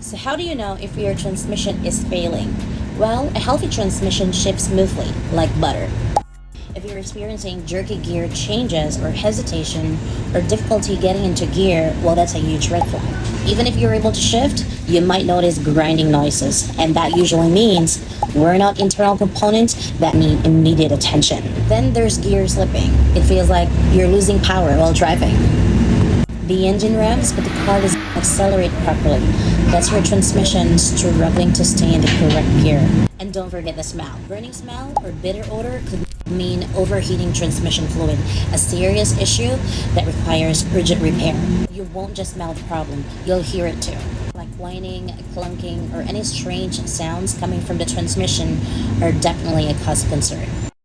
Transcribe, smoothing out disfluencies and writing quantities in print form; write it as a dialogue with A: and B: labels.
A: So, how do you know if your transmission is failing? Well, a healthy transmission shifts smoothly, like butter. If you're experiencing jerky gear changes or hesitation or difficulty getting into gear, well, that's a huge red flag. Even if you're able to shift, you might notice grinding noises, and that usually means we're not internal components that need immediate attention. Then there's gear slipping. It feels like you're losing power while driving. The engine revs, but the car doesn't accelerate properly. That's your transmission struggling to stay in the correct gear. And don't forget the smell. Burning smell or bitter odor could mean overheating transmission fluid, a serious issue that requires urgent repair. You won't just smell the problem, you'll hear it too. Like whining, clunking, or any strange sounds coming from the transmission are definitely a cause of concern.